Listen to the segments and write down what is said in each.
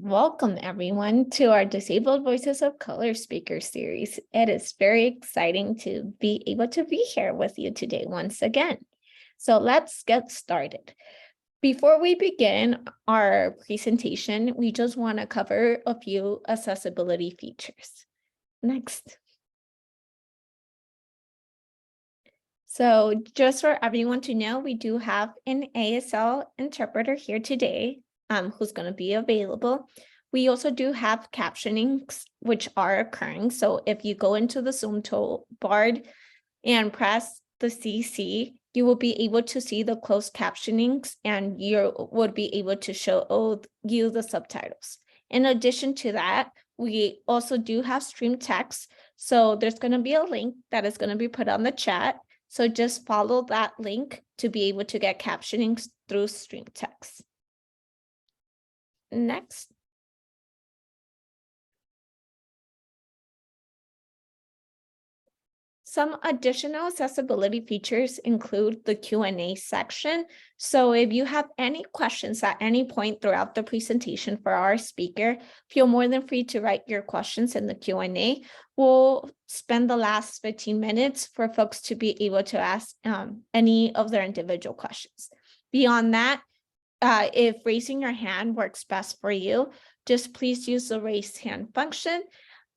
Welcome everyone to our Disabled Voices of Color speaker series. It is very exciting to be able to be here with you today once again. So let's get started. Before we begin our presentation, we just want to cover a few accessibility features. Next. So just for everyone to know, we do have an ASL interpreter here today who's going to be available. We also do have captionings, which are occurring. So if you go into the Zoom toolbar and press the CC, you will be able to see the closed captionings and you would be able to show you the subtitles. In addition to that, we also do have stream text. So there's going to be a link that is going to be put on the chat. So just follow that link to be able to get captionings through stream text. Next. Some additional accessibility features include the Q&A section. So if you have any questions at any point throughout the presentation for our speaker, feel more than free to write your questions in the Q&A. We'll spend the last 15 minutes for folks to be able to ask any of their individual questions. Beyond that, if raising your hand works best for you, just please use the raise hand function,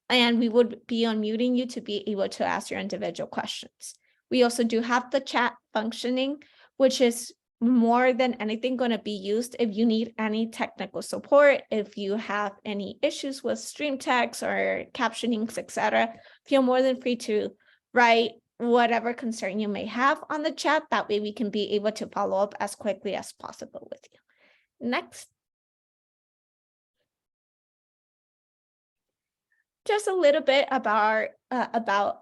and we would be unmuting you to be able to ask your individual questions. We also do have the chat functioning, which is more than anything going to be used if you need any technical support, if you have any issues with stream text or captionings, etc. Feel more than free to write whatever concern you may have on the chat. That way we can be able to follow up as quickly as possible with you. Next. Just a little bit about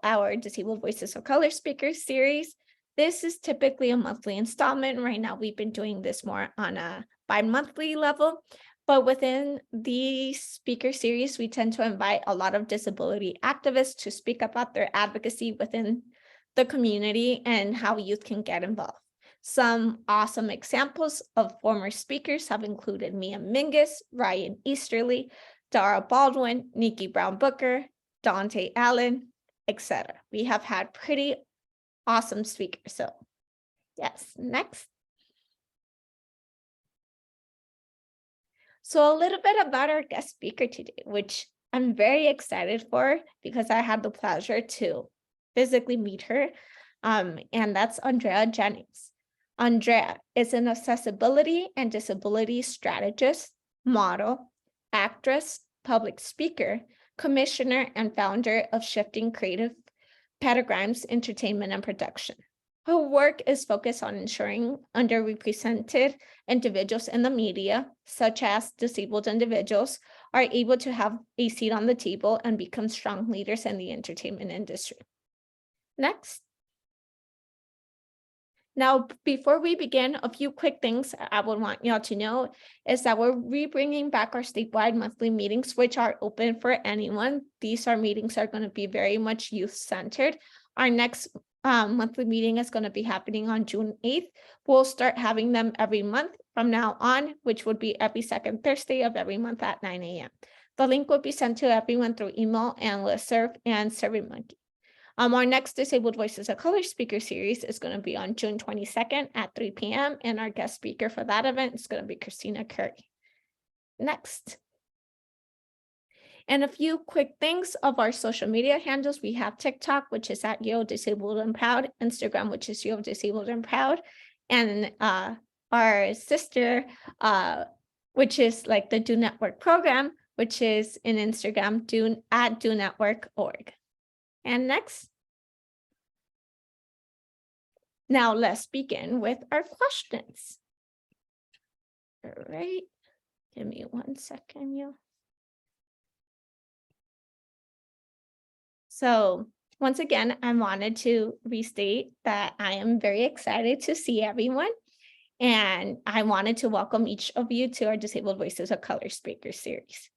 our Disabled Voices of Color speaker series. This is typically a monthly installment. Right now, we've been doing this more on a bi-monthly level, but within the speaker series, we tend to invite a lot of disability activists to speak about their advocacy within the community and how youth can get involved. Some awesome examples of former speakers have included Mia Mingus, Ryan Easterly, Dara Baldwin, Nikki Brown Booker, Dante Allen, etc. We have had pretty awesome speakers. So yes, next. So a little bit about our guest speaker today, which I'm very excited for because I had the pleasure to physically meet her. And that's Andrea Jennings. Andrea is an accessibility and disability strategist, model, actress, public speaker, commissioner, and founder of Shifting Creative Paradigms Entertainment and Production. Her work is focused on ensuring underrepresented individuals in the media, such as disabled individuals, are able to have a seat on the table and become strong leaders in the entertainment industry. Next. Now, before we begin, a few quick things I would want y'all to know is that we're bringing back our statewide monthly meetings, which are open for anyone. These meetings are going to be very much youth-centered. Our next monthly meeting is going to be happening on June 8th. We'll start having them every month from now on, which would be every second Thursday of every month at 9 a.m. The link will be sent to everyone through email and listserv and SurveyMonkey. Our next Disabled Voices of Color speaker series is going to be on June 22nd at 3 p.m. And our guest speaker for that event is going to be Christina Curry. Next. And a few quick things of our social media handles. We have TikTok, which is at Yo Disabled and Proud, Instagram, which is Yo Disabled and Proud, and our sister, which is like the Do Network program, which is in Instagram, at donetwork.org. And next. Now let's begin with our questions. All right, give me 1 second, y'all. So once again, I wanted to restate that I am very excited to see everyone. And I wanted to welcome each of you to our Disabled Voices of Color speaker series.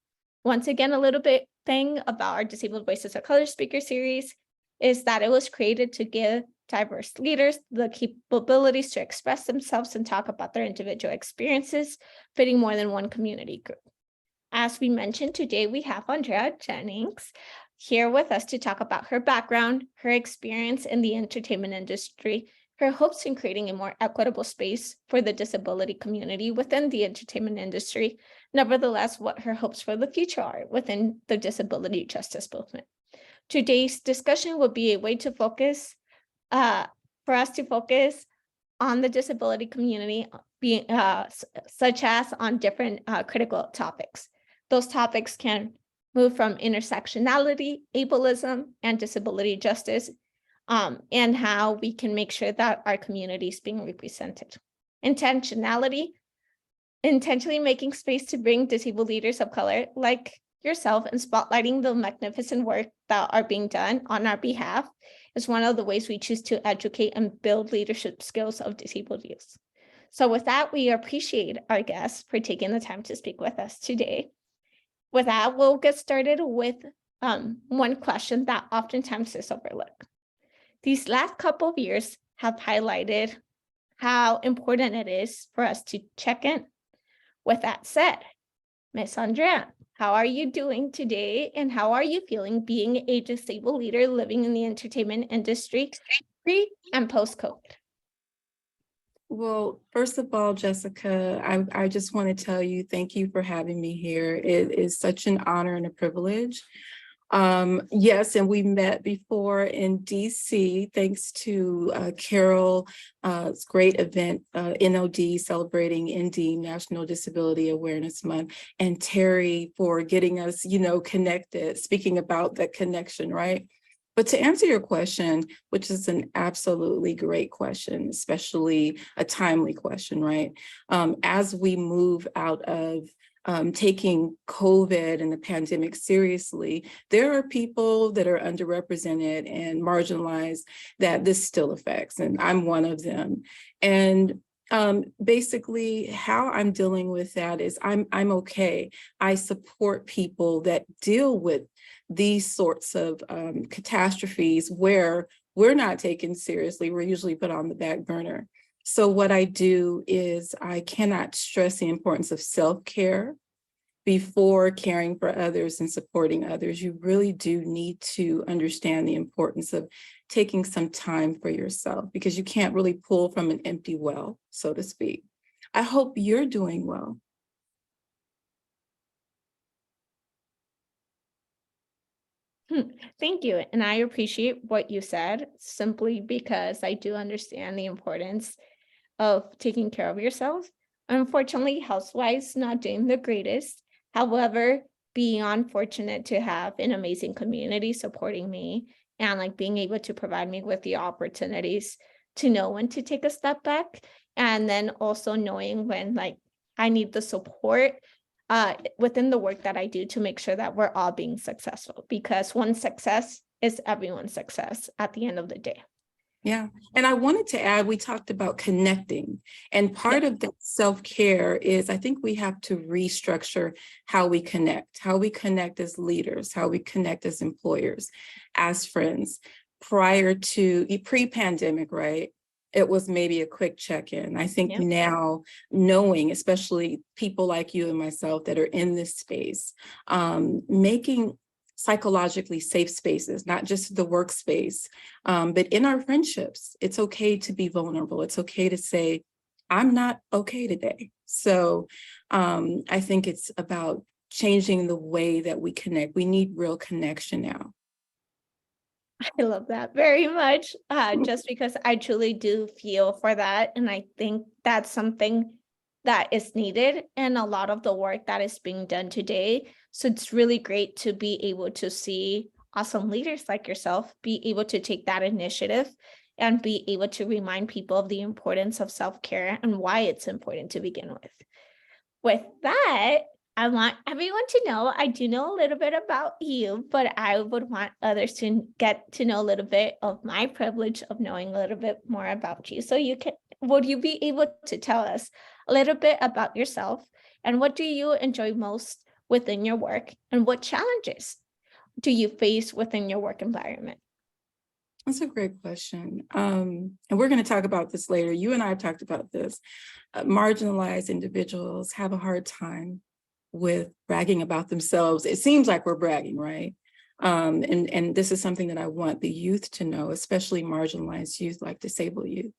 Once again, a little bit thing about our Disabled Voices of Color speaker series is that it was created to give diverse leaders the capabilities to express themselves and talk about their individual experiences, fitting more than one community group. As we mentioned today, we have Andrea Jennings here with us to talk about her background, her experience in the entertainment industry, her hopes in creating a more equitable space for the disability community within the entertainment industry, nevertheless, what her hopes for the future are within the disability justice movement. Today's discussion will be a way to focus, for us to focus on the disability community, being such as on different critical topics. Those topics can move from intersectionality, ableism, and disability justice, and how we can make sure that our community is being represented. Intentionality, intentionally making space to bring disabled leaders of color like yourself and spotlighting the magnificent work that are being done on our behalf is one of the ways we choose to educate and build leadership skills of disabled youth. So with that, we appreciate our guests for taking the time to speak with us today. With that, we'll get started with one question that oftentimes is overlooked. These last couple of years have highlighted how important it is for us to check in. With that said, Miss Andrea, how are you doing today, and how are you feeling being a disabled leader living in the entertainment industry pre and post-COVID? Well, first of all, Jessica, I just want to tell you, thank you for having me here. It is such an honor and a privilege. Yes, and we met before in DC, thanks to Carol's great event, NOD, celebrating ND, National Disability Awareness Month, and Terry for getting us, connected, speaking about that connection, right? But to answer your question, which is an absolutely great question, especially a timely question, right? As we move out of taking COVID and the pandemic seriously, there are people that are underrepresented and marginalized that this still affects, and I'm one of them. And basically how I'm dealing with that is I'm okay. I support people that deal with these sorts of catastrophes where we're not taken seriously. We're usually put on the back burner. So what I do is I cannot stress the importance of self-care before caring for others and supporting others. You really do need to understand the importance of taking some time for yourself, because you can't really pull from an empty well, so to speak. I hope you're doing well. Thank you. And I appreciate what you said, simply because I do understand the importance of taking care of yourself. Unfortunately, health-wise, not doing the greatest. However, beyond fortunate to have an amazing community supporting me and like being able to provide me with the opportunities to know when to take a step back, and then also knowing when like I need the support within the work that I do to make sure that we're all being successful, because one success is everyone's success at the end of the day. Yeah. And I wanted to add, we talked about connecting, and part of that self-care is I think we have to restructure how we connect as leaders, how we connect as employers, as friends. Prior to pre-pandemic, right? It was maybe a quick check-in. I think now, knowing, especially people like you and myself that are in this space, making psychologically safe spaces, not just the workspace, but in our friendships. It's okay to be vulnerable. It's okay to say, I'm not okay today. So I think it's about changing the way that we connect. We need real connection now. I love that very much, just because I truly do feel for that. And I think that's something that is needed in a lot of the work that is being done today. So it's really great to be able to see awesome leaders like yourself be able to take that initiative and be able to remind people of the importance of self-care and why it's important to begin with. With that, I want everyone to know, I do know a little bit about you, but I would want others to get to know a little bit of my privilege of knowing a little bit more about you. So would you be able to tell us a little bit about yourself, and what do you enjoy most within your work, and what challenges do you face within your work environment? That's a great question. And we're going to talk about this later. You and I have talked about this. Marginalized individuals have a hard time with bragging about themselves. It seems like we're bragging, right? And this is something that I want the youth to know, especially marginalized youth like disabled youth,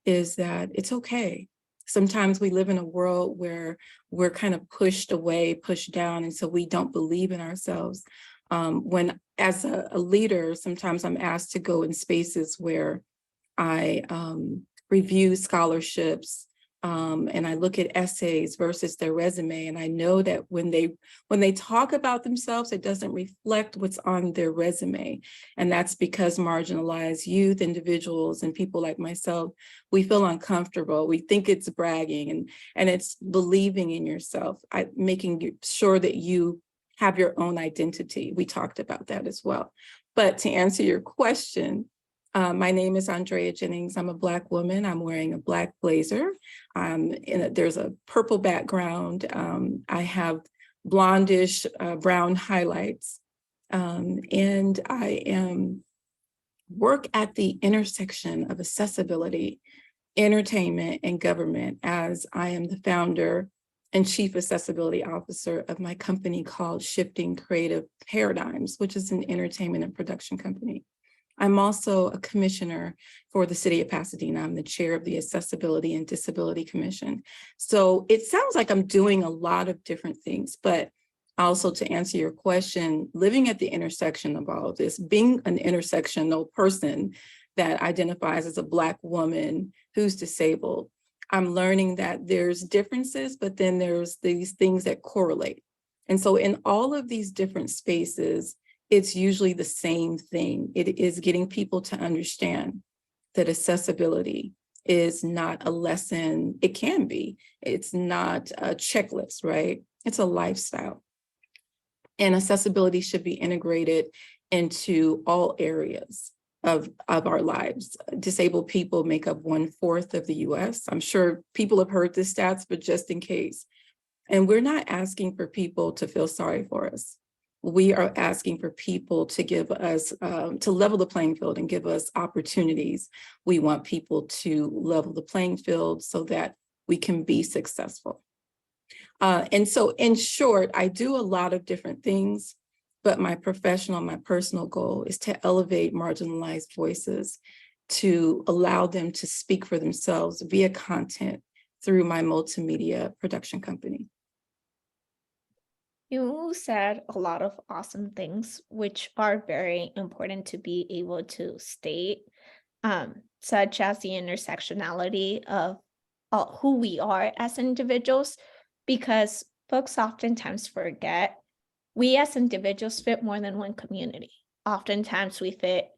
is that it's okay. Sometimes we live in a world where we're kind of pushed away, pushed down, and so we don't believe in ourselves. When as a leader, sometimes I'm asked to go in spaces where I review scholarships, and I look at essays versus their resume, and I know that when they talk about themselves, it doesn't reflect what's on their resume. And that's because marginalized youth, individuals, and people like myself, we feel uncomfortable. We think it's bragging, and it's believing in yourself, making sure that you have your own identity. We talked about that as well. But to answer your question, my name is Andrea Jennings. I'm a Black woman. I'm wearing a Black blazer. There's a purple background. I have blondish brown highlights. And I work at the intersection of accessibility, entertainment, and government, as I am the founder and chief accessibility officer of my company called Shifting Creative Paradigms, which is an entertainment and production company. I'm also a commissioner for the city of Pasadena. I'm the chair of the Accessibility and Disability Commission. So it sounds like I'm doing a lot of different things, but also to answer your question, living at the intersection of all of this, being an intersectional person that identifies as a Black woman who's disabled, I'm learning that there's differences, but then there's these things that correlate. And so in all of these different spaces, it's usually the same thing. It is getting people to understand that accessibility is not a lesson. It can be. It's not a checklist, right? It's a lifestyle. And accessibility should be integrated into all areas of our lives. Disabled people make up 1/4 of the US. I'm sure people have heard the stats, but just in case. And we're not asking for people to feel sorry for us. We are asking for people to give us, to level the playing field and give us opportunities. We want people to level the playing field so that we can be successful. And so in short, I do a lot of different things, but my professional, my personal goal is to elevate marginalized voices, to allow them to speak for themselves via content through my multimedia production company. You said a lot of awesome things, which are very important to be able to state, such as the intersectionality of who we are as individuals, because folks oftentimes forget we as individuals fit more than one community. Oftentimes we fit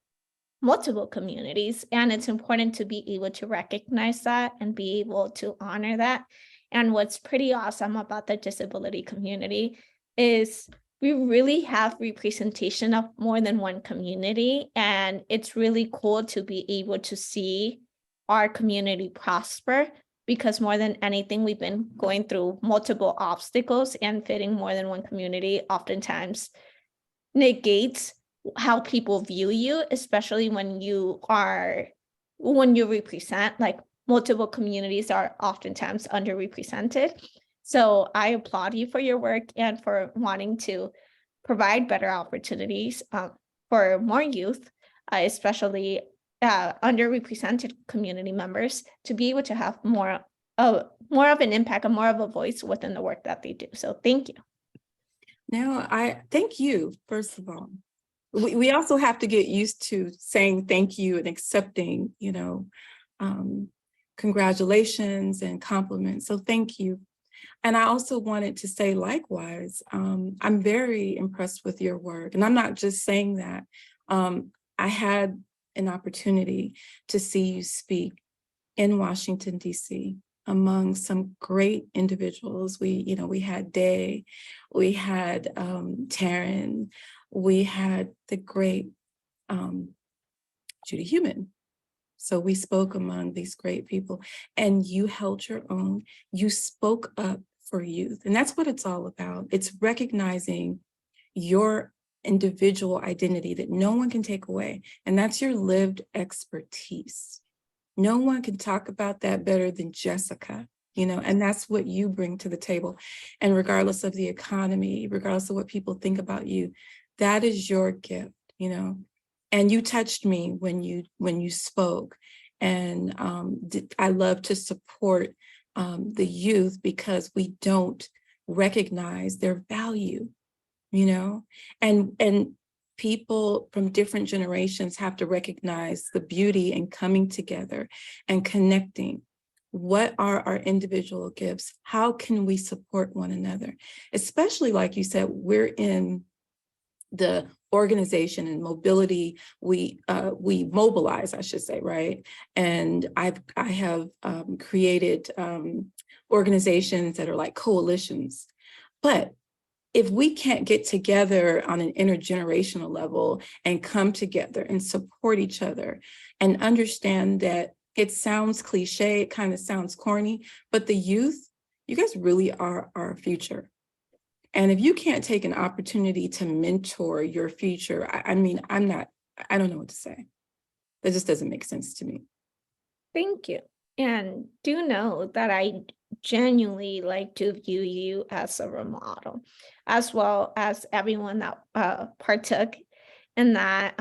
multiple communities, and it's important to be able to recognize that and be able to honor that. And what's pretty awesome about the disability community is we really have representation of more than one community, and it's really cool to be able to see our community prosper, because more than anything, we've been going through multiple obstacles, and fitting more than one community oftentimes negates how people view you, especially when you represent, like, multiple communities are oftentimes underrepresented. So I applaud you for your work and for wanting to provide better opportunities for more youth, especially underrepresented community members, to be able to have more of an impact and more of a voice within the work that they do. So thank you. Now, I thank you, first of all. We also have to get used to saying thank you and accepting, congratulations and compliments. So thank you. And I also wanted to say likewise, I'm very impressed with your work. And I'm not just saying that. I had an opportunity to see you speak in Washington, D.C. among some great individuals. We had Day, we had Taryn, we had the great Judy Human. So we spoke among these great people, and you held your own. You spoke up for youth, and that's what it's all about. It's recognizing your individual identity that no one can take away, and that's your lived expertise. No one can talk about that better than Jessica. and that's what you bring to the table. And regardless of the economy, regardless of what people think about you, that is your gift, and you touched me when you spoke. And I love to support the youth because we don't recognize their value, and people from different generations have to recognize the beauty in coming together and connecting. What are our individual gifts? How can we support one another? Especially, like you said, we're in the organization and mobility, we mobilize, I should say, right? And I have created organizations that are like coalitions. But if we can't get together on an intergenerational level and come together and support each other and understand that it sounds cliche, it kind of sounds corny, but the youth, you guys really are our future. And if you can't take an opportunity to mentor your future, I mean, I don't know what to say. That just doesn't make sense to me. Thank you. And do know that I genuinely like to view you as a role model, as well as everyone that partook in that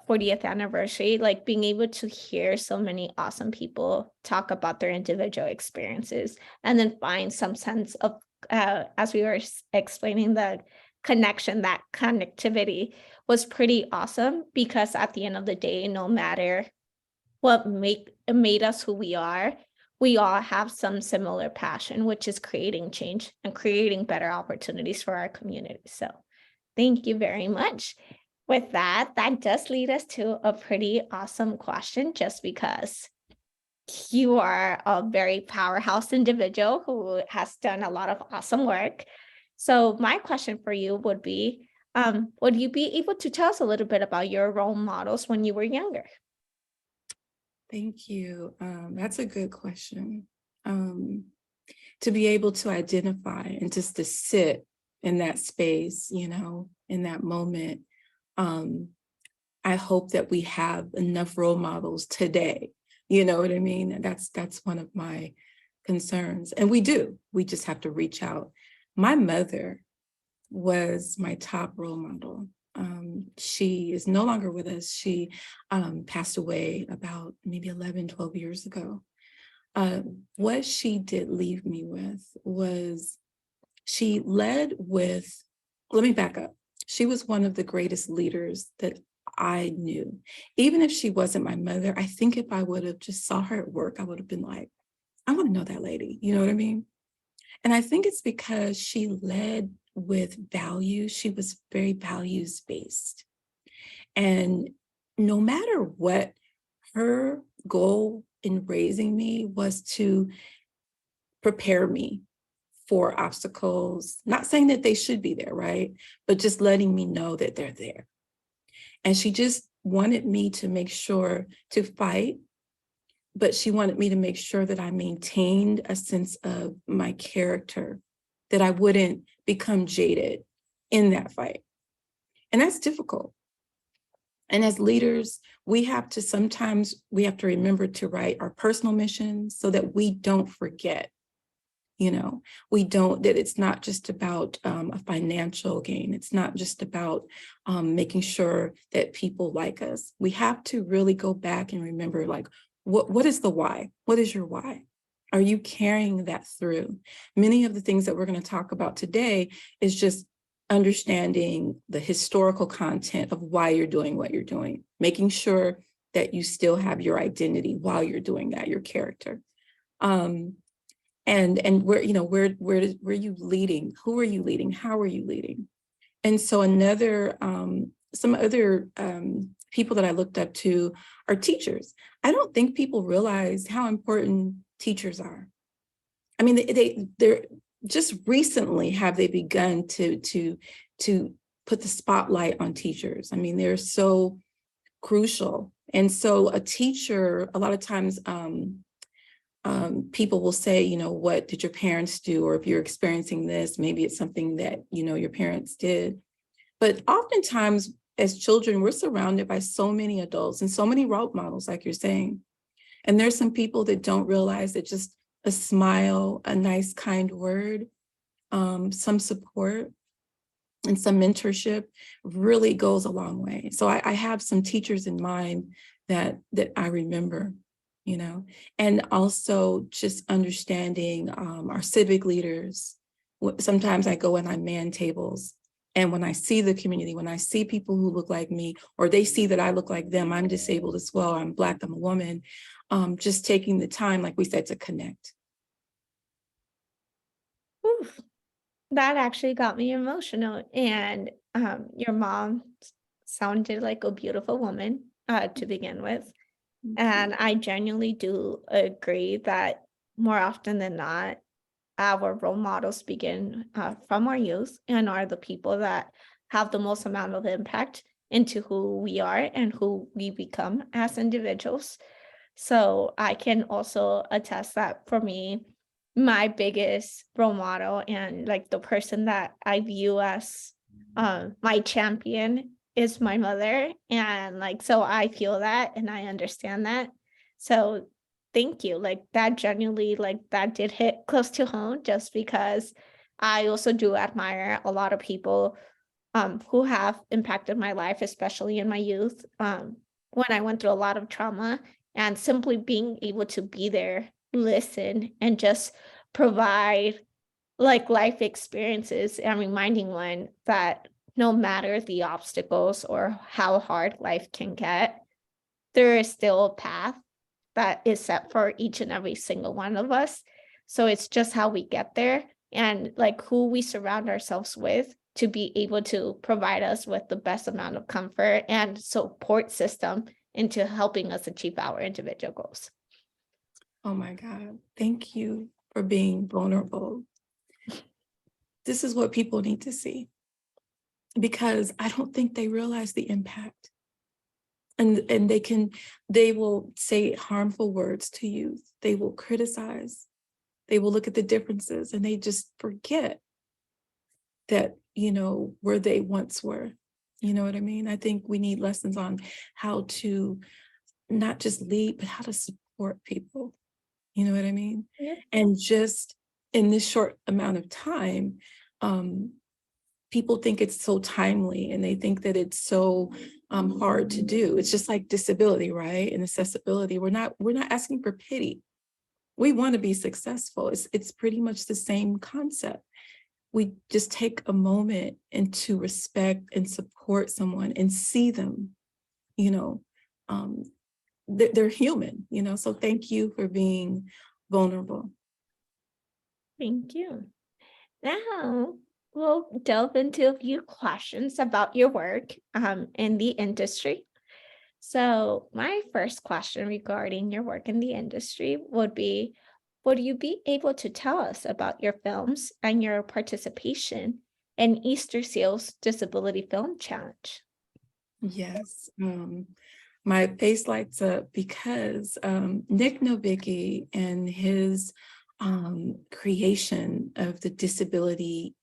40th anniversary, like being able to hear so many awesome people talk about their individual experiences and then find some sense of, as we were explaining, the connection, that connectivity was pretty awesome because at the end of the day, no matter what made us who we all have some similar passion, which is creating change and creating better opportunities for our community. So thank you very much. With that, that does lead us to a pretty awesome question, just because you are a very powerhouse individual who has done a lot of awesome work. So my question for you would be, would you be able to tell us a little bit about your role models when you were younger? Thank you. That's a good question. To be able to identify and just to sit in that space, in that moment. I hope that we have enough role models today. You know what I mean? That's one of my concerns. And we do. We just have to reach out. My mother was my top role model. She is no longer with us. She passed away about maybe 11, 12 years ago. What she did leave me with was she led with, let me back up. She was one of the greatest leaders that I knew. Even if she wasn't my mother, I think if I would have just saw her at work, I would have been like, I want to know that lady. You know what I mean? And I think it's because she led with values. She was very values-based. And no matter what, her goal in raising me was to prepare me for obstacles, not saying that they should be there, right? But just letting me know that they're there. And she just wanted me to make sure to fight, but she wanted me to make sure that I maintained a sense of my character, that I wouldn't become jaded in that fight. And that's difficult. And as leaders, we have to remember to write our personal missions so that we don't forget. That it's not just about a financial gain. It's not just about making sure that people like us. We have to really go back and remember, like, what is the why? What is your why? Are you carrying that through? Many of the things that we're going to talk about today is just understanding the historical content of why you're doing what you're doing, making sure that you still have your identity while you're doing that, your character. And where are you leading? Who are you leading? How are you leading? And so some other people that I looked up to are teachers. I don't think people realize how important teachers are. I mean, they're just recently have they begun to put the spotlight on teachers. I mean, they're so crucial. And so a teacher, a lot of times, people will say, what did your parents do? Or if you're experiencing this, maybe it's something that, your parents did. But oftentimes as children, we're surrounded by so many adults and so many role models, like you're saying. And there's some people that don't realize that just a smile, a nice, kind word, some support, and some mentorship really goes a long way. So I have some teachers in mind that I remember, you know, and also just understanding our civic leaders. Sometimes I go and I man tables. And when I see the community, when I see people who look like me, or they see that I look like them, I'm disabled as well, I'm Black, I'm a woman, just taking the time, like we said, to connect. Whew, that actually got me emotional. And your mom sounded like a beautiful woman to begin with. Thank you. And I genuinely do agree that more often than not, our role models begin from our youth and are the people that have the most amount of impact into who we are and who we become as individuals. So I can also attest that for me, my biggest role model and like the person that I view as my champion is my mother. And like, so I feel that and I understand that. So thank you. Like that genuinely, like that did hit close to home just because I also do admire a lot of people who have impacted my life, especially in my youth, when I went through a lot of trauma, and simply being able to be there, listen, and just provide like life experiences and reminding one that no matter the obstacles or how hard life can get, there is still a path that is set for each and every single one of us. So it's just how we get there and like who we surround ourselves with to be able to provide us with the best amount of comfort and support system into helping us achieve our individual goals. Oh my God. Thank you for being vulnerable. This is what people need to see because I don't think they realize the impact. And they will say harmful words to youth. They will criticize. They will look at the differences and they just forget that, you know, where they once were. You know what I mean? I think we need lessons on how to not just lead, but how to support people. You know what I mean? Yeah. And just in this short amount of time, um, people think it's so timely and they think that it's so hard to do. It's just like disability, right? And accessibility. We're not asking for pity. We want to be successful. It's pretty much the same concept. We just take a moment and to respect and support someone and see them, you know, um, they're human, you know, so thank you for being vulnerable. Thank you. Now we'll delve into a few questions about your work in the industry. So, my first question regarding your work in the industry would you be able to tell us about your films and your participation in Easter Seal's Disability Film Challenge? Yes, my face lights up because Nick Novicki and his creation of the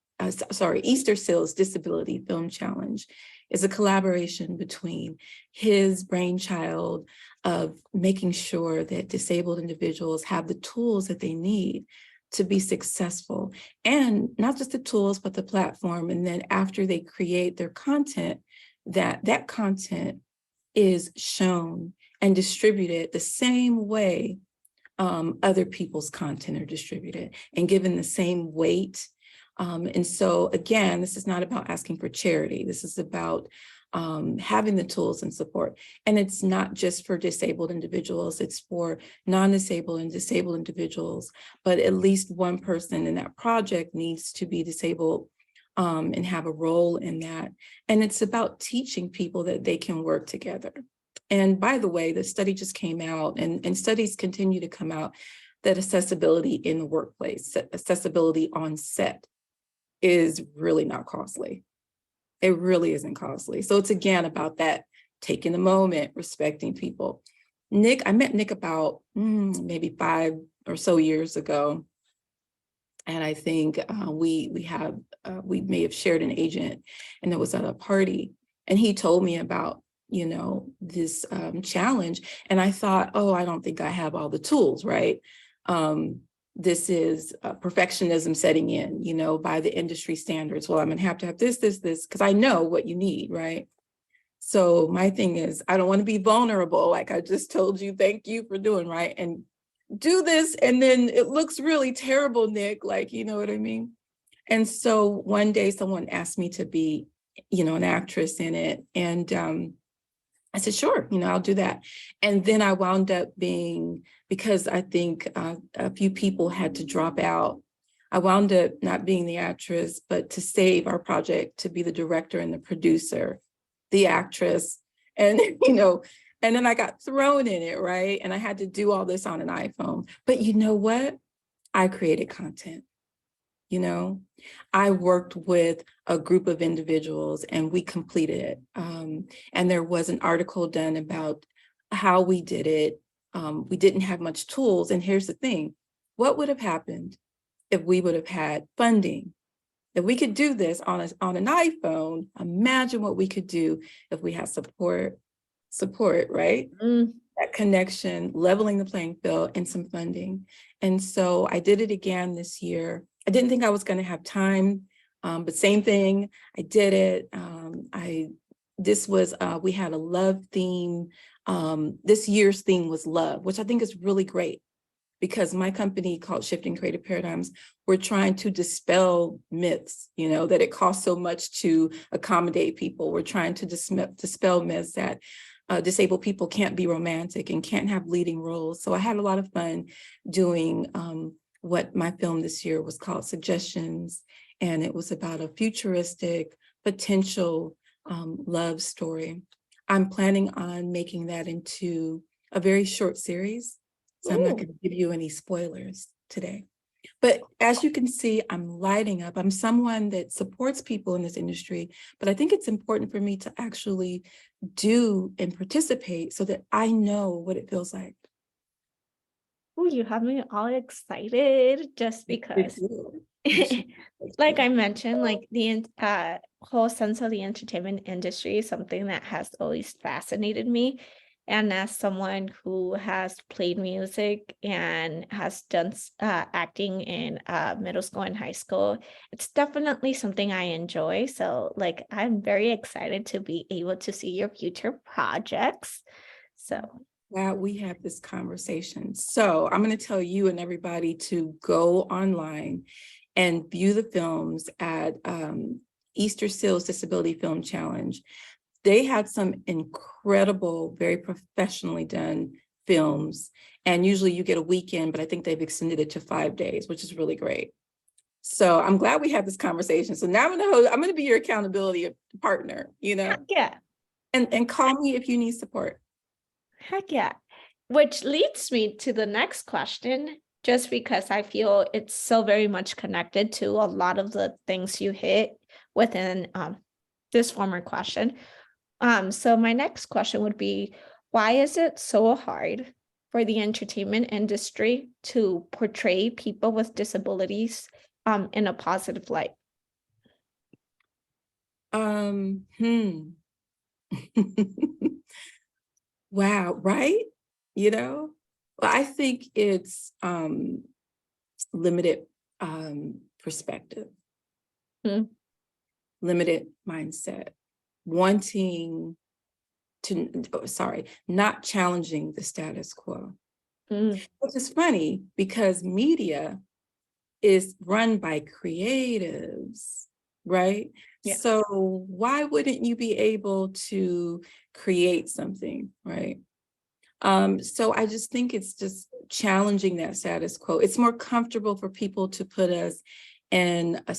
Easter Seals Disability Film Challenge is a collaboration between his brainchild of making sure that disabled individuals have the tools that they need to be successful, and not just the tools, but the platform. And then after they create their content, that content is shown and distributed the same way other people's content are distributed and given the same weight. And so again, this is not about asking for charity. This is about having the tools and support. And it's not just for disabled individuals, it's for non-disabled and disabled individuals, but at least one person in that project needs to be disabled and have a role in that. And it's about teaching people that they can work together. And by the way, the study just came out and studies continue to come out that accessibility in the workplace, accessibility on set is really not costly. It really isn't costly. So it's again about that, taking a moment, respecting people. I met Nick about maybe 5 or so years ago. And I think we may have shared an agent, and it was at a party, and he told me about, you know, this challenge, and I thought, oh, I don't think I have all the tools, right? this is perfectionism setting in, you know, by the industry standards. Well, I'm gonna have to have this, because I know what you need, right? So my thing is, I don't want to be vulnerable, like I just told you, thank you for doing, right? And do this, and then it looks really terrible, Nick, like, you know what I mean? And so one day someone asked me to be, you know, an actress in it. And I said, sure, you know, I'll do that. And then I wound up being, because I think a few people had to drop out, I wound up not being the actress, but to save our project, to be the director and the producer, the actress. And, you know, and then I got thrown in it, right? And I had to do all this on an iPhone. But you know what? I created content. You know, I worked with a group of individuals and we completed it. And there was an article done about how we did it. We didn't have much tools. And here's the thing, what would have happened if we would have had funding? If we could do this on an iPhone, imagine what we could do if we had support, right? That connection, leveling the playing field, and some funding. And so I did it again this year. I didn't think I was going to have time, but same thing, I did it. We had a love theme. This year's theme was love, which I think is really great, because my company called Shifting Creative Paradigms, we're trying to dispel myths, you know, that it costs so much to accommodate people. We're trying to dispel myths that disabled people can't be romantic and can't have leading roles. So I had a lot of fun doing what my film this year was called Suggestions. And it was about a futuristic potential love story. I'm planning on making that into a very short series. So I'm not going to give you any spoilers today. But as you can see, I'm lighting up. I'm someone that supports people in this industry, but I think it's important for me to actually do and participate so that I know what it feels like. Oh, you have me all excited just because, like I mentioned, like the whole sense of the entertainment industry is something that has always fascinated me. And as someone who has played music and has done acting in middle school and high school, it's definitely something I enjoy. So, like, I'm very excited to be able to see your future projects. So, Glad we have this conversation. So I'm going to tell you and everybody to go online and view the films at Easter Seals Disability Film Challenge. They had some incredible, very professionally done films. And usually you get a weekend, but I think they've extended it to 5 days, which is really great. So I'm glad we had this conversation. So now I'm going to be your accountability partner, you know? yeah. And call me if you need support. Heck yeah. Which leads me to the next question, just because I feel it's so very much connected to a lot of the things you hit within this former question. So my next question would be, why is it so hard for the entertainment industry to portray people with disabilities in a positive light? Wow, right? You know, well, I think it's limited perspective, limited mindset, wanting to, not challenging the status quo. Which is funny because media is run by creatives, right? Yeah. So why wouldn't you be able to create something, right? So I just think it's just challenging that status quo. It's more comfortable for people to put us in a a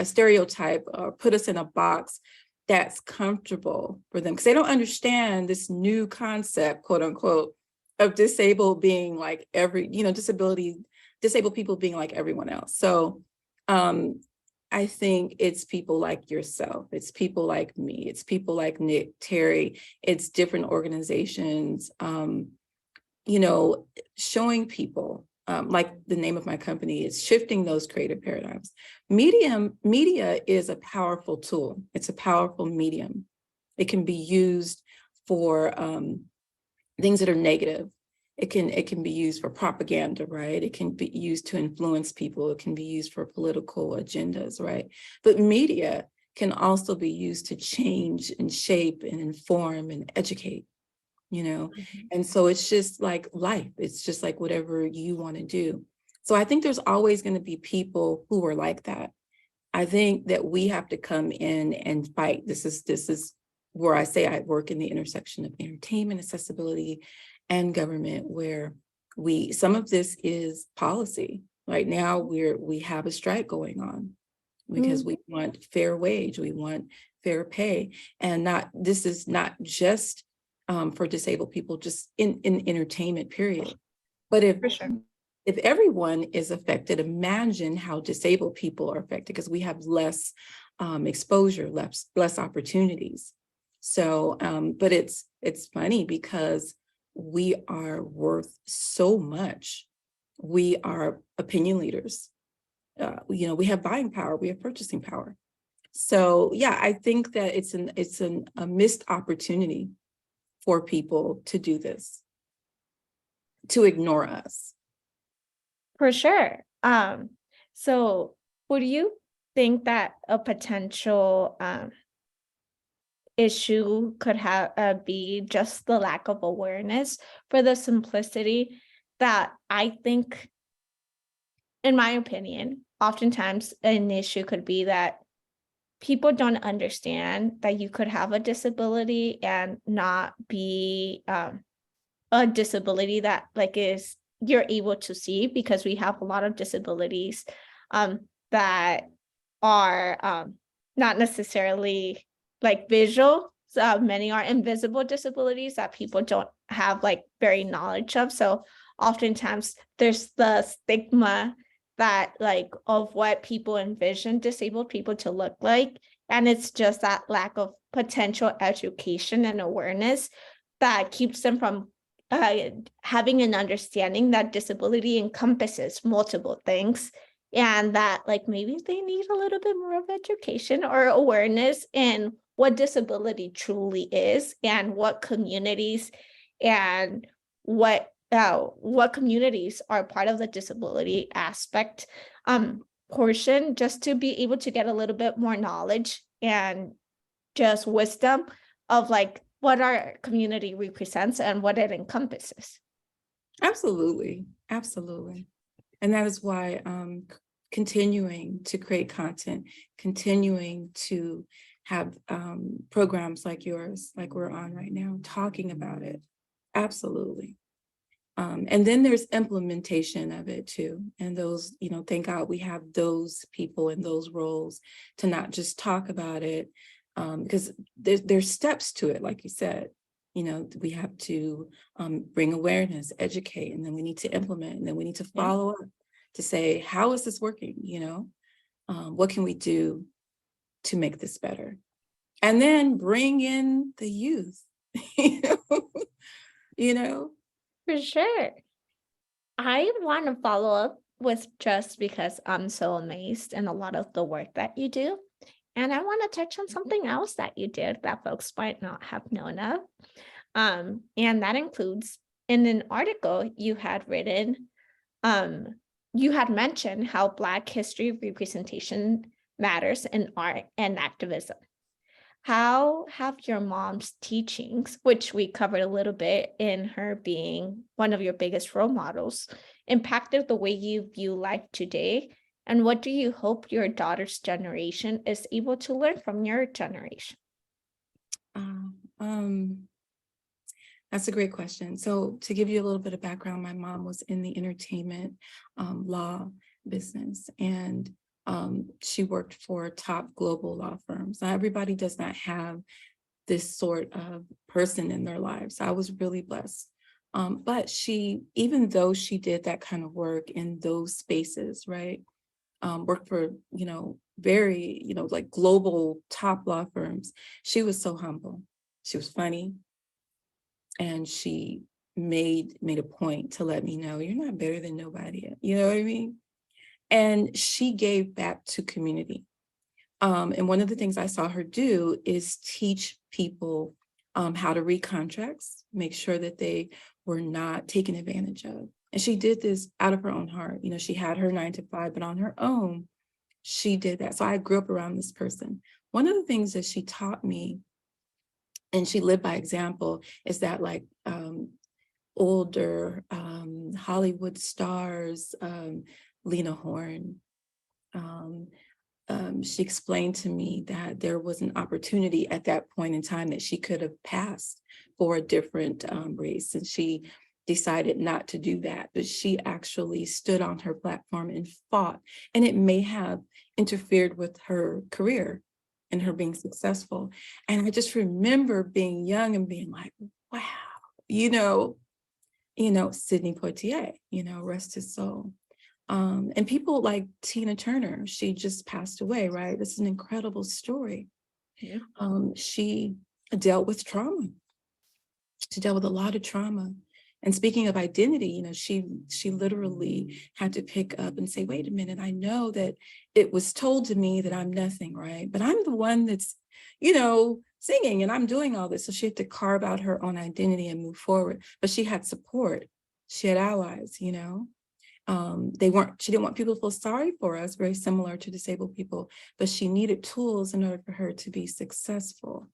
stereotype, or put us in a box that's comfortable for them, because they don't understand this new concept, quote unquote, of disabled being like disabled people being like everyone else. So I think it's people like yourself, it's people like me, it's people like Nick, Terry, it's different organizations, showing people, like the name of my company is Shifting Those Creative Paradigms. Media is a powerful tool. It's a powerful medium. It can be used for things that are negative. It can be used for propaganda, right? It can be used to influence people. It can be used for political agendas, right? But media can also be used to change and shape and inform and educate, you know? And so it's just like life. It's just like whatever you want to do. So I think there's always going to be people who are like that. I think that we have to come in and fight. This is where I say I work in the intersection of entertainment, accessibility, and government, where some of this is policy. Right now, we have a strike going on because we want fair wage, we want fair pay, and this is not just for disabled people, just in entertainment, period. But For sure. if everyone is affected, imagine how disabled people are affected, because we have less exposure, less opportunities. So, but it's funny because we are worth so much. We are opinion leaders. We have buying power, we have purchasing power. So yeah, I think that it's a missed opportunity for people to do this, to ignore us. For sure. So would you think that a potential issue could have be just the lack of awareness for the simplicity that I think, in my opinion, oftentimes an issue could be that people don't understand that you could have a disability and not be a disability that like is you're able to see, because we have a lot of disabilities that are not necessarily like visual. So many are invisible disabilities that people don't have like very knowledge of. So oftentimes there's the stigma that like of what people envision disabled people to look like. And it's just that lack of potential education and awareness that keeps them from having an understanding that disability encompasses multiple things, and that like maybe they need a little bit more of education or awareness in what disability truly is, and what communities and what communities are part of the disability aspect portion, just to be able to get a little bit more knowledge and just wisdom of like what our community represents and what it encompasses. Absolutely, absolutely. And that is why continuing to create content, continuing to have programs like yours, like we're on right now, talking about it. Absolutely. And then there's implementation of it too. And those, thank God we have those people in those roles to not just talk about it, because there's steps to it, like you said. We have to bring awareness, educate, and then we need to implement, and then we need to follow up to say, how is this working? What can we do to make this better? And then bring in the youth, you know? For sure. I want to follow up with, just because I'm so amazed in a lot of the work that you do. And I want to touch on something else that you did that folks might not have known of. And that includes, in an article you had written, you had mentioned how Black history representation matters in art and activism. How have your mom's teachings, which we covered a little bit in her being one of your biggest role models, impacted the way you view life today? And what do you hope your daughter's generation is able to learn from your generation? That's a great question. So to give you a little bit of background, my mom was in the entertainment law business, and she worked for top global law firms. Now, everybody does not have this sort of person in their lives. I was really blessed. But even though she did that kind of work in those spaces, right? Worked for, very, like global top law firms, she was so humble. She was funny. And she made a point to let me know, you're not better than nobody. You know what I mean? And she gave back to community. And one of the things I saw her do is teach people how to read contracts, make sure that they were not taken advantage of. And she did this out of her own heart. You know, she had her 9 to 5, but on her own, she did that. So I grew up around this person. One of the things that she taught me, and she lived by example, is that like older Hollywood stars, Lena Horne, she explained to me that there was an opportunity at that point in time that she could have passed for a different race. And she decided not to do that, but she actually stood on her platform and fought. And it may have interfered with her career and her being successful. And I just remember being young and being like, wow, Sidney Poitier, rest his soul. And people like Tina Turner, she just passed away, right? This is an incredible story. Yeah. She dealt with trauma. She dealt with a lot of trauma. And speaking of identity, she literally had to pick up and say, wait a minute, I know that it was told to me that I'm nothing, right? But I'm the one that's, singing and I'm doing all this. So she had to carve out her own identity and move forward. But she had support. She had allies, she didn't want people to feel sorry for us, very similar to disabled people, but she needed tools in order for her to be successful,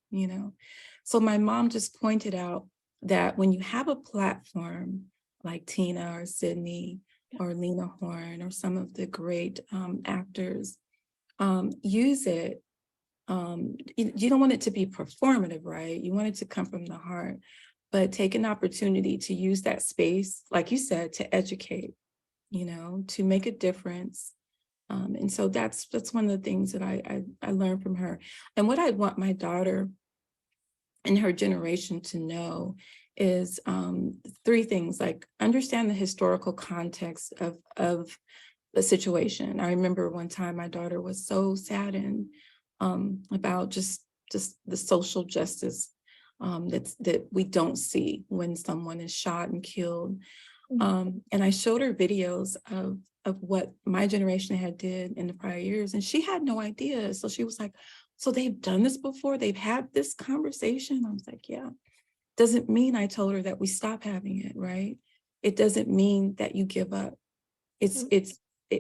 So my mom just pointed out that when you have a platform like Tina or Sydney or Lena Horne or some of the great actors, use it. You don't want it to be performative, right? You want it to come from the heart, but take an opportunity to use that space, like you said, to educate, to make a difference. And so that's one of the things that I learned from her. And what I want my daughter and her generation to know is 3 things, like understand the historical context of the situation. I remember one time my daughter was so saddened about just the social justice that we don't see when someone is shot and killed. And I showed her videos of what my generation had did in the prior years, and she had no idea. So she was like, so they've done this before? They've had this conversation? I was like, yeah. Doesn't mean, I told her, that we stop having it, right? It doesn't mean that you give up.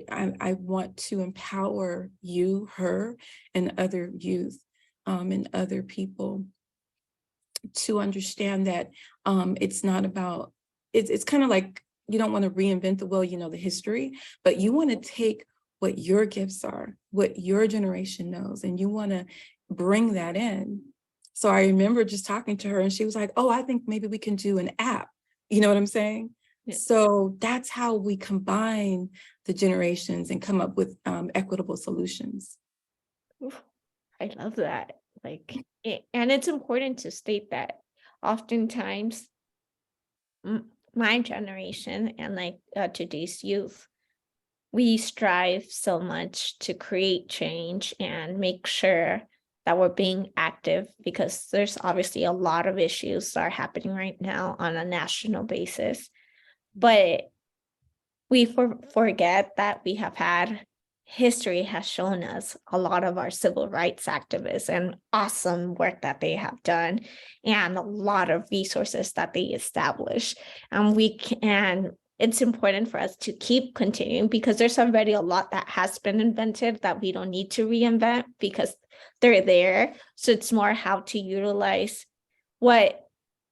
I want to empower you, her, and other youth and other people to understand that it's not about, it's kind of like, you don't want to reinvent the wheel, the history, but you want to take what your gifts are, what your generation knows, and you want to bring that in. So I remember just talking to her and she was like, oh, I think maybe we can do an app. You know what I'm saying? Yeah. So that's how we combine the generations and come up with equitable solutions. Oof, I love that. And it's important to state that oftentimes my generation and today's youth, we strive so much to create change and make sure that we're being active, because there's obviously a lot of issues that are happening right now on a national basis. But we forget that we have had, history has shown us a lot of our civil rights activists and awesome work that they have done, and a lot of resources that they established. And it's important for us to keep continuing, because there's already a lot that has been invented that we don't need to reinvent because they're there. So it's more how to utilize what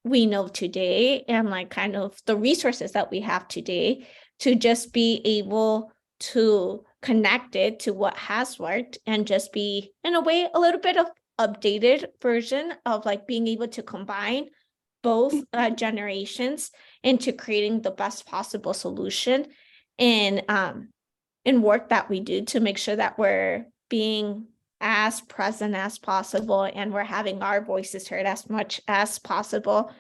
we know today and kind of the resources that we have today to just be able to connect it to what has worked and just be, in a way, a little bit of updated version of being able to combine both generations into creating the best possible solution in work that we do, to make sure that we're being as present as possible and we're having our voices heard as much as possible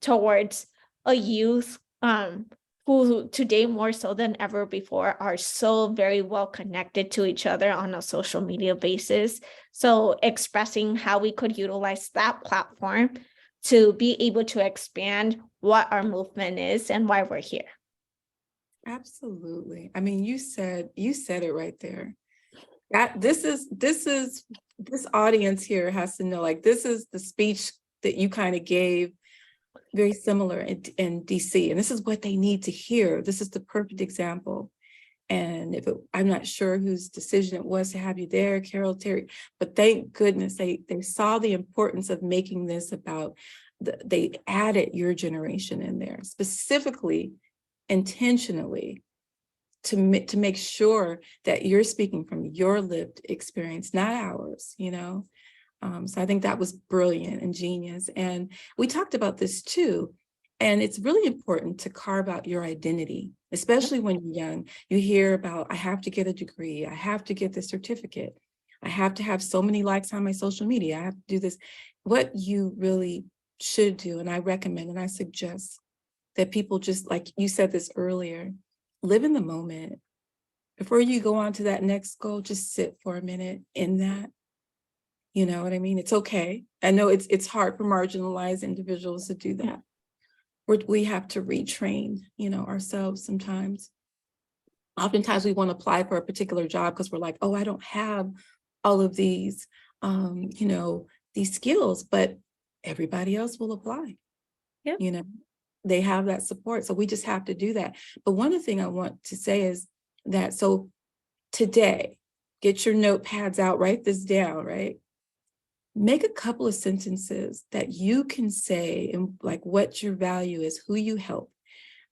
towards a youth who today more so than ever before are so very well connected to each other on a social media basis. So expressing how we could utilize that platform to be able to expand what our movement is and why we're here. Absolutely. I mean, you said it right there. That this audience here has to know, this is the speech that you kind of gave very similar in DC. And this is what they need to hear. This is the perfect example. And I'm not sure whose decision it was to have you there, Carol, Terry, but thank goodness they saw the importance of making this about, they added your generation in there, specifically, intentionally, to make sure that you're speaking from your lived experience, not ours, you know? So I think that was brilliant and genius. And we talked about this too. And it's really important to carve out your identity, especially when you're young. You hear about, I have to get a degree, I have to get this certificate, I have to have so many likes on my social media, I have to do this. What you really should do, and I recommend and I suggest that people just, like you said this earlier, live in the moment. Before you go on to that next goal, just sit for a minute in that. You know what I mean? It's okay. I know it's hard for marginalized individuals to do that. We have to retrain, you know, ourselves sometimes. Oftentimes we want to apply for a particular job because we're like, oh, I don't have all of these, you know, these skills, but everybody else will apply. Yeah. You know, they have that support. So we just have to do that. But one thing I want to say is that, so today, get your notepads out, write this down, right? Make a couple of sentences that you can say and like what your value is, who you help.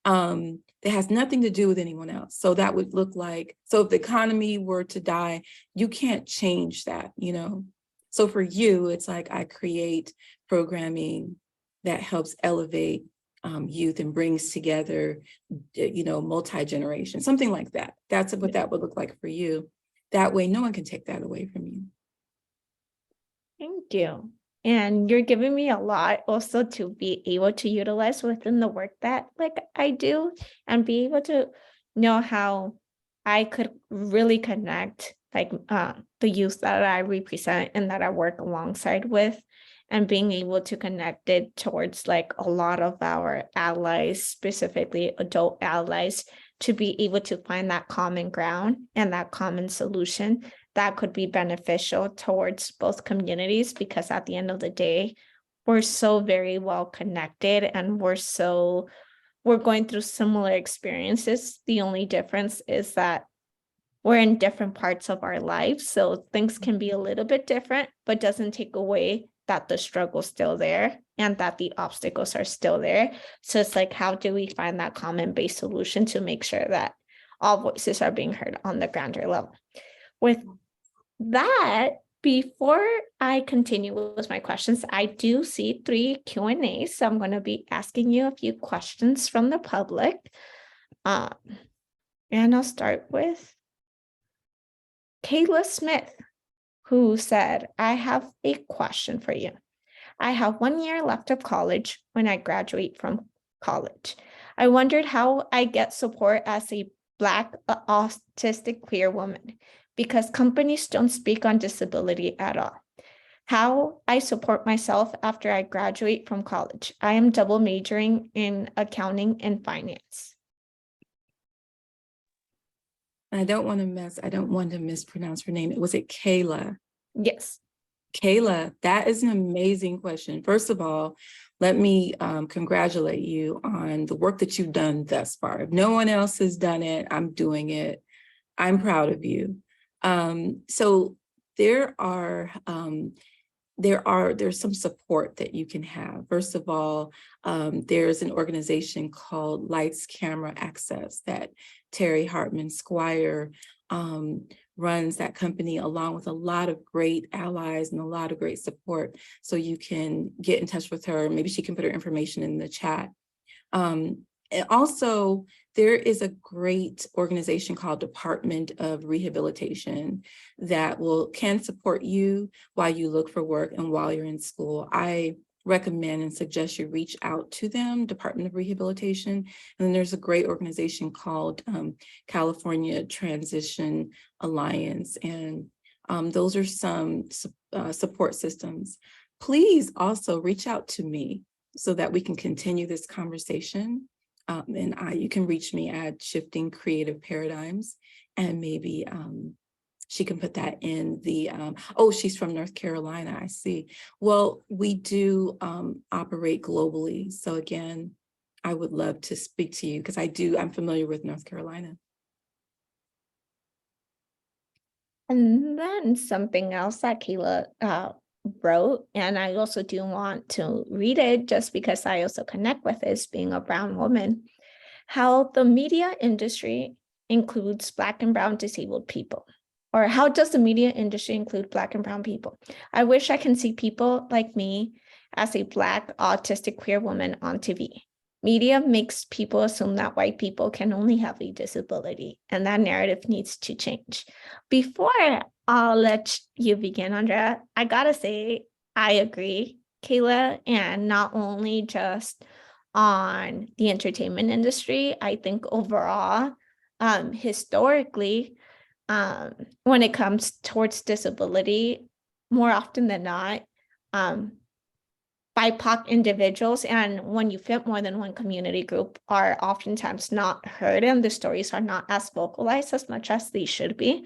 That has nothing to do with anyone else. So that would look like, so if the economy were to die, you can't change that, you know? So for you, it's like, I create programming that helps elevate youth and brings together, you know, multi-generation, something like that. That's what that would look like for you. That way, no one can take that away from you. Thank you. And you're giving me a lot also to be able to utilize within the work that like I do, and be able to know how I could really connect like the youth that I represent and that I work alongside with, and being able to connect it towards like a lot of our allies, specifically adult allies, to be able to find that common ground and that common solution that could be beneficial towards both communities, because at the end of the day, we're so very well connected and we're going through similar experiences. The only difference is that we're in different parts of our lives. So things can be a little bit different, but doesn't take away that the struggle's still there and that the obstacles are still there. So it's like, how do we find that common base solution to make sure that all voices are being heard on the grander level? With that, before I continue with my questions, I do see 3 Q&As, so I'm going to be asking you a few questions from the public. And I'll start with Kayla Smith, who said, I have a question for you. I have 1 year left of college when I graduate from college. I wondered how I get support as a Black autistic queer woman, because companies don't speak on disability at all. How I support myself after I graduate from college. I am double majoring in accounting and finance. I don't want to mispronounce her name. Was it Kayla? Yes. Kayla, that is an amazing question. First of all, let me congratulate you on the work that you've done thus far. If no one else has done it, I'm doing it. I'm proud of you. So there's some support that you can have. First of all, there's an organization called Lights, Camera, Access that Terry Hartman Squire runs that company, along with a lot of great allies and a lot of great support. So you can get in touch with her. Maybe she can put her information in the chat. And also, there is a great organization called Department of Rehabilitation that can support you while you look for work and while you're in school. I recommend and suggest you reach out to them, Department of Rehabilitation. And then there's a great organization called California Transition Alliance. And those are some support systems. Please also reach out to me so that we can continue this conversation. You can reach me at Shifting Creative Paradigms, and maybe she can put that in the, oh, she's from North Carolina, I see. Well, we do operate globally. So again, I would love to speak to you because I'm familiar with North Carolina. And then something else that Kayla wrote, and I also do want to read it just because I also connect with this being a brown woman, how the media industry includes Black and brown disabled people. Or how does the media industry include Black and brown people? I wish I can see people like me as a Black autistic queer woman on TV. Media makes people assume that white people can only have a disability, and that narrative needs to change. Before I'll let you begin, Andrea, I gotta say, I agree, Kayla, and not only just on the entertainment industry, I think overall, historically, when it comes towards disability, more often than not, um, BIPOC individuals, and when you fit more than one community group, are oftentimes not heard, and the stories are not as vocalized as much as they should be.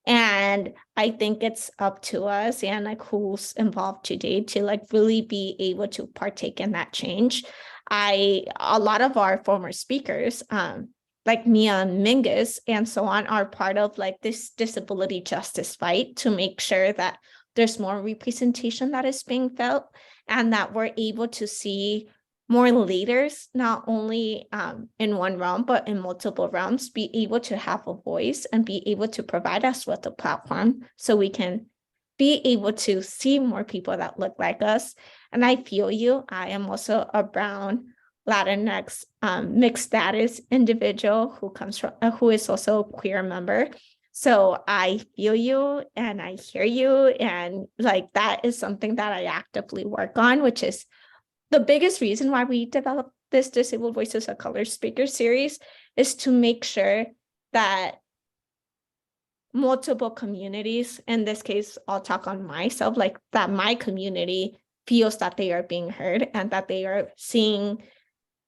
And I think it's up to us and like who's involved today to like really be able to partake in that change. A lot of our former speakers, like Mia Mingus and so on, are part of like this disability justice fight to make sure that there's more representation that is being felt and that we're able to see more leaders, not only in one realm, but in multiple realms, be able to have a voice and be able to provide us with a platform so we can be able to see more people that look like us. And I feel you. I am also a brown Latinx mixed status individual who comes from, who is also a queer member. So I feel you and I hear you. And like that is something that I actively work on, which is the biggest reason why we developed this Disabled Voices of Color speaker series, is to make sure that multiple communities, in this case, I'll talk on myself, like that my community feels that they are being heard and that they are seeing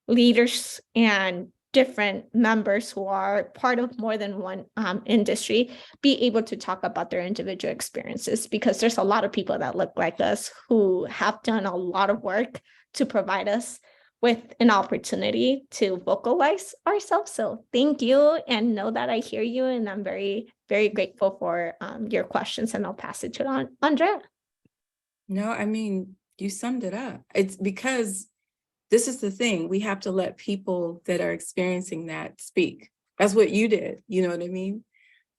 leaders and different members who are part of more than one industry be able to talk about their individual experiences, because there's a lot of people that look like us who have done a lot of work to provide us with an opportunity to vocalize ourselves. So thank you, and know that I hear you, and I'm very, very grateful for your questions, and I'll pass it to Andrea. No, I mean, you summed it up. It's because this is the thing. We have to let people that are experiencing that speak. That's what you did. You know what I mean?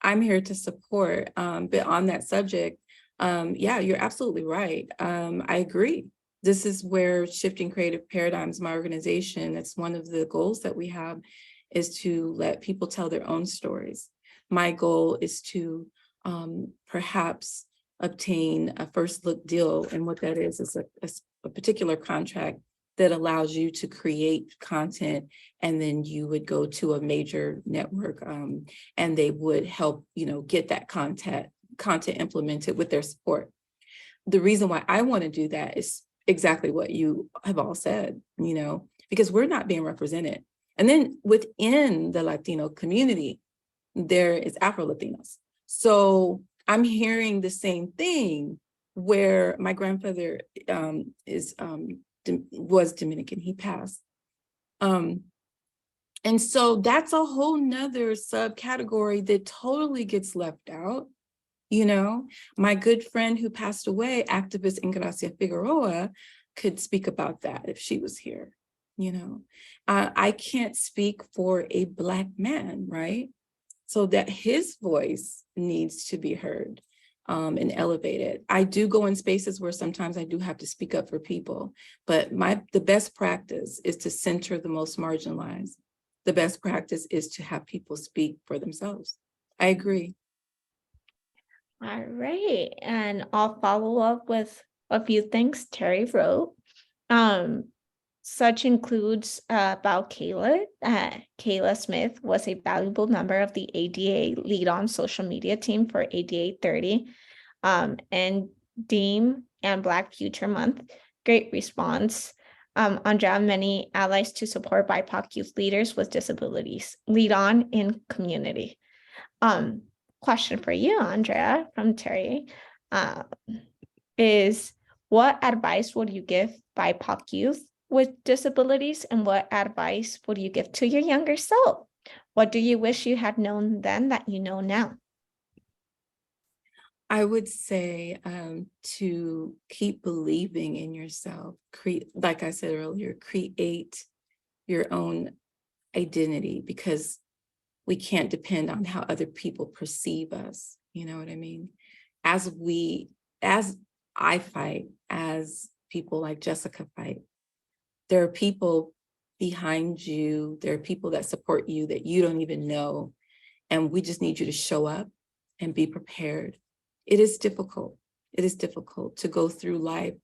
I'm here to support, but on that subject, yeah, you're absolutely right. I agree. This is where Shifting Creative Paradigms, my organization, that's one of the goals that we have, is to let people tell their own stories. My goal is to perhaps obtain a first look deal, and what that is a particular contract that allows you to create content, and then you would go to a major network and they would help, get that content implemented with their support. The reason why I want to do that is exactly what you have all said, because we're not being represented. And then within the Latino community, there is Afro-Latinos. So I'm hearing the same thing, where my grandfather was Dominican. He passed. And so that's a whole nother subcategory that totally gets left out. My good friend who passed away, activist Ingracia Figueroa, could speak about that if she was here. I can't speak for a Black man, right? So that his voice needs to be heard and elevated. I do go in spaces where sometimes I do have to speak up for people, but the best practice is to center the most marginalized. The best practice is to have people speak for themselves. I agree. All right, and I'll follow up with a few things Terry wrote. Such includes about Kayla. Kayla Smith was a valuable member of the ADA Lead On social media team for ADA 30 and Deem and Black Future Month. Great response. Andrea, many allies to support BIPOC youth leaders with disabilities. Lead On in community. question for you, Andrea, from Terry, uh, is what advice would you give BIPOC youth with disabilities, and what advice would you give to your younger self? What do you wish you had known then that you know now? I would say to keep believing in yourself. Like I said earlier, create your own identity, because we can't depend on how other people perceive us. You know what I mean? As I fight, as people like Jessica fight, there are people behind you. There are people that support you that you don't even know. And we just need you to show up and be prepared. It is difficult. It is difficult to go through life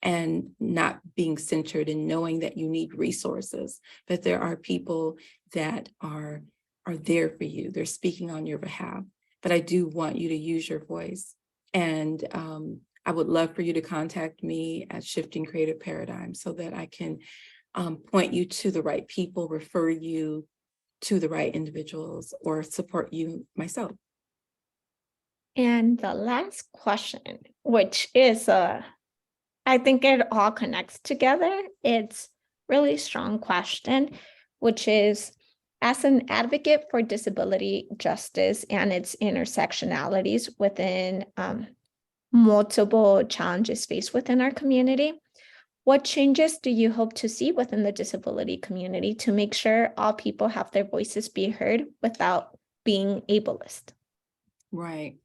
and not being centered and knowing that you need resources, but there are people that are there for you. They're speaking on your behalf. But I do want you to use your voice. And I would love for you to contact me at Shifting Creative Paradigms so that I can point you to the right people, refer you to the right individuals, or support you myself. And the last question, which is, I think it all connects together. It's really strong question, which is, as an advocate for disability justice and its intersectionalities within multiple challenges faced within our community, what changes do you hope to see within the disability community to make sure all people have their voices be heard without being ableist? Right.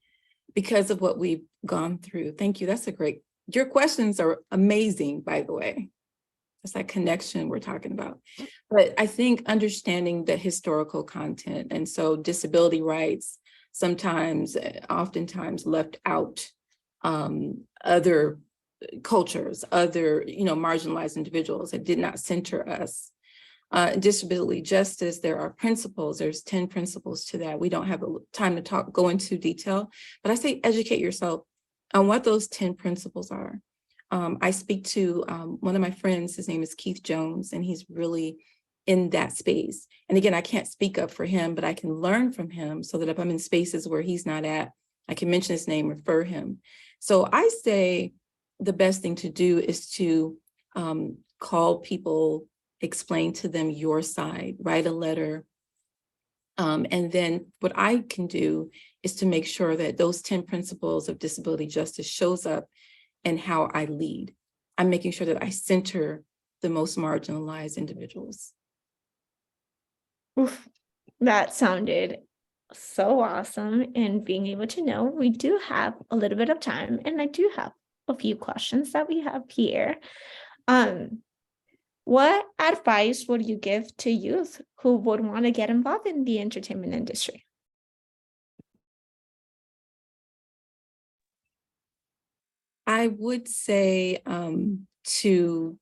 Because of what we've gone through. Thank you. Your questions are amazing, by the way. It's that connection we're talking about. But I think understanding the historical content, and so disability rights, oftentimes left out other cultures, other, marginalized individuals that did not center us. Disability justice, there are principles, there's 10 principles to that. We don't have time to go into detail, but I say educate yourself on what those 10 principles are. I speak to one of my friends, his name is Keith Jones, and he's really in that space. And again, I can't speak up for him, but I can learn from him so that if I'm in spaces where he's not at, I can mention his name, refer him. So I say the best thing to do is to call people, explain to them your side, write a letter. And then what I can do is to make sure that those 10 principles of disability justice shows up in how I lead. I'm making sure that I center the most marginalized individuals. Oof, that sounded so awesome. And being able to know we do have a little bit of time, and I do have a few questions that we have here. What advice would you give to youth who would want to get involved in the entertainment industry? I would say to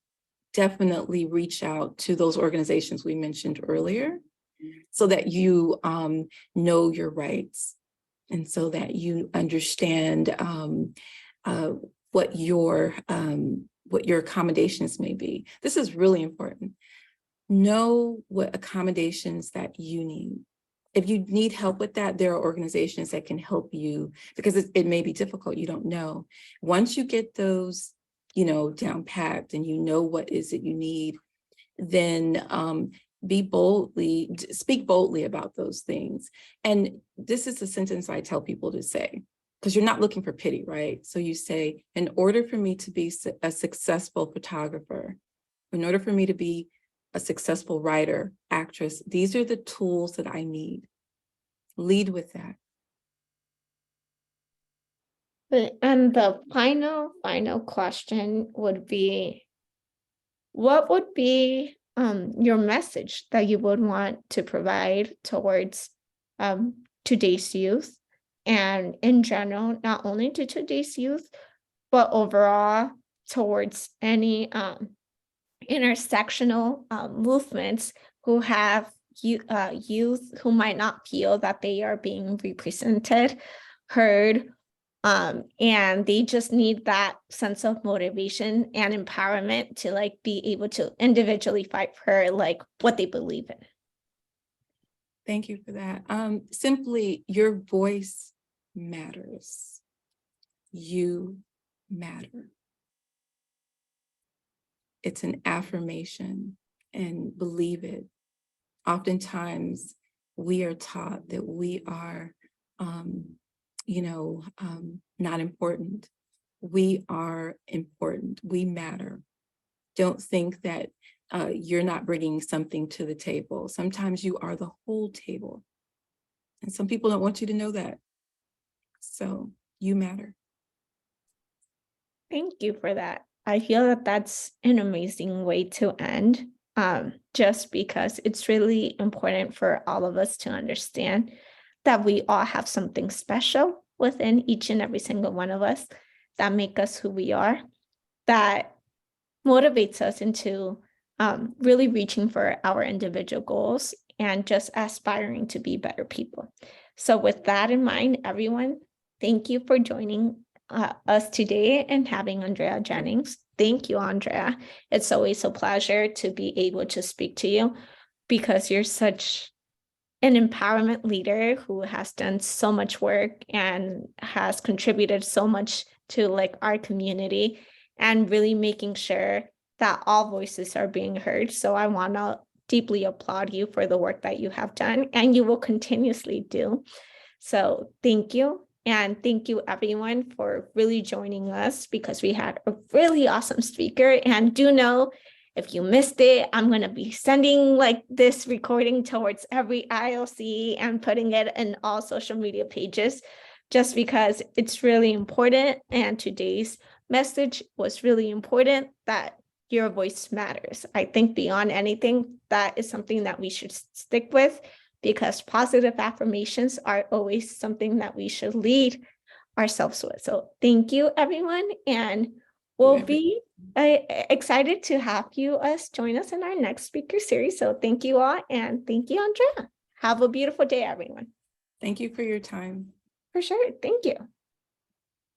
definitely reach out to those organizations we mentioned earlier so that you know your rights and so that you understand what your accommodations may be. This is really important. Know what accommodations that you need. If you need help with that, there are organizations that can help you because it may be difficult, you don't know. Once you get those, down packed and you know what is it you need, then speak boldly about those things. And this is a sentence I tell people to say, because you're not looking for pity, right? So you say, in order for me to be a successful photographer, in order for me to be a successful writer, actress, these are the tools that I need. Lead with that. And the final question would be, what would be your message that you would want to provide towards today's youth, and in general, not only to today's youth, but overall towards any intersectional movements who have youth who might not feel that they are being represented, heard, and they just need that sense of motivation and empowerment to be able to individually fight for what they believe in. Thank you for that. Simply, your voice matters. You matter. It's an affirmation, and believe it. Oftentimes, we are taught that we are, not important. We are important. We matter. Don't think that you're not bringing something to the table. Sometimes you are the whole table. And some people don't want you to know that. So you matter. Thank you for that. I feel that that's an amazing way to end, just because it's really important for all of us to understand that we all have something special within each and every single one of us that make us who we are, that motivates us into really reaching for our individual goals and just aspiring to be better people. So with that in mind, everyone, thank you for joining us today and having Andrea Jennings. Thank you, Andrea. It's always a pleasure to be able to speak to you because you're such an empowerment leader who has done so much work and has contributed so much to like our community and really making sure that all voices are being heard. So I want to deeply applaud you for the work that you have done and you will continuously do. So thank you. And thank you everyone for really joining us because we had a really awesome speaker. And do know if you missed it, I'm going to be sending like this recording towards every ILC and putting it in all social media pages just because it's really important. And today's message was really important that your voice matters. I think beyond anything, that is something that we should stick with because positive affirmations are always something that we should lead ourselves with. So thank you, everyone. And we'll be excited to have us join us in our next speaker series. So thank you all. And thank you, Andrea. Have a beautiful day, everyone. Thank you for your time. For sure. Thank you.